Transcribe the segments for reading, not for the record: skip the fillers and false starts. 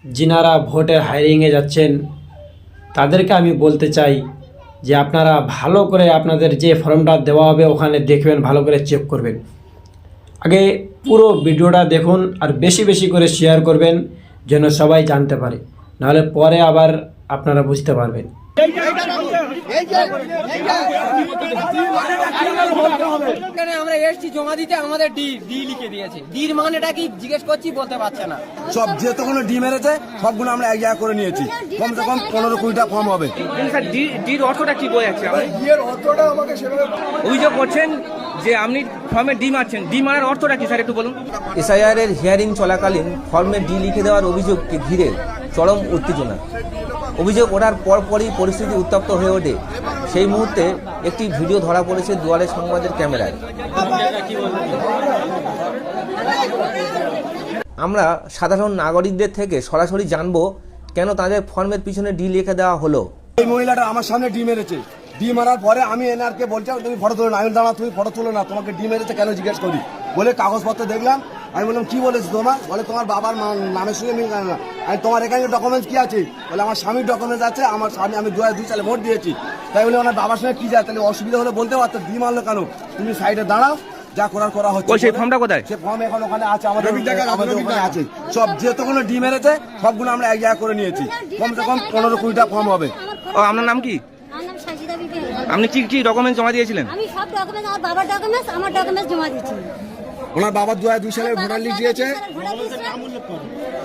যিনারা ভোটের হায়ারিংয়ে যাচ্ছেন তাদেরকে আমি বলতে চাই যে আপনারা ভালো করে আপনাদের যে ফর্মটা দেওয়া হবে ওখানে দেখবেন, ভালো করে চেক করবেন। আগে পুরো ভিডিওটা দেখুন আর বেশি বেশি করে শেয়ার করবেন যেন সবাই জানতে পারে, নাহলে পরে আবার আপনারা বুঝতে পারবেন। আমরা এসছি জমা দিতে, আমাদের ডি লিখে দিয়েছে। ডির মানেটা কি জিজ্ঞেস করছি, বলতে পারছে না। সব যেতগুলো ডি মেরেছে সবগুলো আমরা এক জায়গা করে নিয়েছি, কমসে কম 15-20টা কম হবে। ডির অর্থটা কি বোঝাচ্ছে? অভিযোগ করছেন যে আপনি ফর্মে ডি মারছেন, ডি মারার অর্থটা কি স্যার একটু বলুন। এসআইআর এর হিয়ারিং চলাকালীন ফর্মে ডি লিখে দেওয়ার অভিযোগকে ঘিরে চরম উত্তেজনা। অভিযোগ ওঠার পরপরই পরিস্থিতি উত্তপ্ত হয়ে ওঠে। সেই মুহূর্তে একটি ভিডিও ধরা পড়েছে দুয়ারে সংবাদের ক্যামেরায়। আমরা সাধারণ নাগরিকদের থেকে সরাসরি জানবো কেন তাদের ফর্মের পিছনে ডি লিখে দেওয়া হলো। এই মহিলাটা আমার সামনে ডি মেরেছে, ডি মারার পরে আমি এনআরকে বলছি তুমি ফটো তুলো না। আমি দাঁড়া, তুমি ফটো তুলো না, তোমাকে ডি মেরেছে কেন জিজ্ঞেস করি বলে কাগজপত্র দেখলাম। আমি বললাম কি বলেছি তোমার? বলে তোমার বাবার নামের সঙ্গে মিল না। আমি তোমার এখানে ডকুমেন্টস কি আছে? বলে আমার স্বামীর ডকুমেন্টস আছে, আমার স্বামী, আমি 2002 সালে ভোট দিয়েছি। তাই বলে ওনার বাবার সঙ্গে কি যায়, তাহলে অসুবিধা হলে বলতে পারতো, ডি মারলো কেন? তুমি সাইডে দাঁড়াও, যা করার করা হচ্ছে। সেই ফর্মটা কোথায়? সে ফর্ম এখন ওখানে আছে, আমাদের ওখানে আছে। সব যেতগুলো ডি মেরেছে সবগুলো আমরা এক জায়গা করে নিয়েছি, কমসে কম 15-20টা কম হবে। ও, আপনার নাম কি? আমার নাম সাজিদা বিবি। আপনি কি কি ডকুমেন্ট জমা দিয়েছিলেন? আমি সব ডকুমেন্ট, আমার বাবার ডকুমেন্টস, আমার ডকুমেন্টস জমা দিয়েছি। ওনার বাবা 2002 সালে ভোটার লিস্ট দিয়েছে।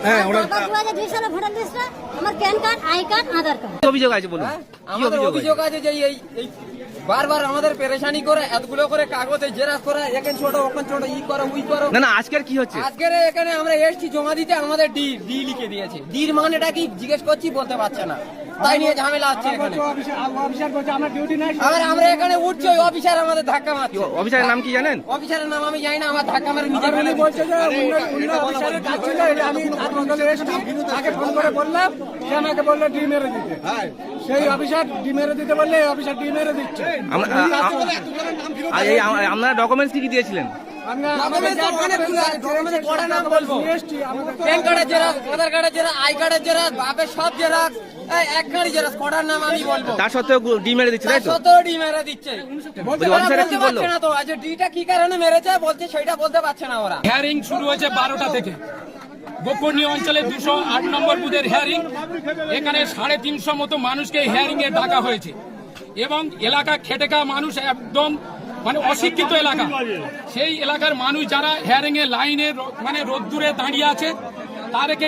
হ্যাঁ, ওনার 2002 সালে ভোটার লিস্টটা, আমার pan card, I card, Aadhaar card. কি অভিযোগ আছে বলুন? আমাদের অভিযোগ আছে যে এই বারবার আমাদের পেরেশানি করে, এতগুলো করে কাগজে জেরাস করে, এখানে ছোট ওখানে ছোট, ই করো উই করো। না না, আজকের কি হচ্ছে? আজকের এখানে আমরা এসছি জমা দিতে, আমাদের ডি লিখে দিয়েছে। ডির মানেটা কি জিজ্ঞেস করছি, বলতে পারছে না। তাই নিয়ে ঝামেলা হচ্ছে এখানে। আমরা এখানে উঠছি, ওই অফিসার আমাদের ধাক্কা মারছে। অফিসারের নাম কি জানেন? অফিসারের নাম আমি জানি না, আমার ধাক্কা মারে নিজে ফেলে বলছে যে অন্য অফিসারের কাজ ছিল, এটা আমি মন্ডলে এসেছি, তাকে ফোন করে বললাম, সে আমাকে বললো ডি মেরে দিতে। সেই অফিসার ডি মেরে দিতে বললে এই অফিসার ডি মেরে দিচ্ছে। আপনারা ডকুমেন্টস কি কি দিয়েছিলেন? প্যান কার্ডের জেরক্স, আধার কার্ডের জেরক্স, আই কার্ডের জেরক্স, বাপের সব জেরক্স, এক গাড়ি জেরক্স, কটার নাম আমি বলবো। তার সত্ত্বেও ডি মেরে দিচ্ছে, তাই তো? সত্তর ডি মেরে দিচ্ছে। অফিসাররা কি বললো? বলতে পারছে না তো, আচ্ছা ডিটা কি কারণে মেরেছে বলছে, সেটা বলতে পারছে না ওরা। হিয়ারিং শুরু হয়েছে 12টা থেকে। গোকর্ণী অঞ্চলে 208 নম্বর বুথের হিয়ারিং। এখানে 350 মতো মানুষকে হিয়ারিং এ ডাকা হয়েছে এবং এলাকা খেটে খাওয়া মানুষ, একদম মানে অশিক্ষিত এলাকা। সেই এলাকার মানুষ যারা হিয়ারিং এ লাইনে মানে রোদ্দুরে দাঁড়িয়ে আছে, তাদেরকে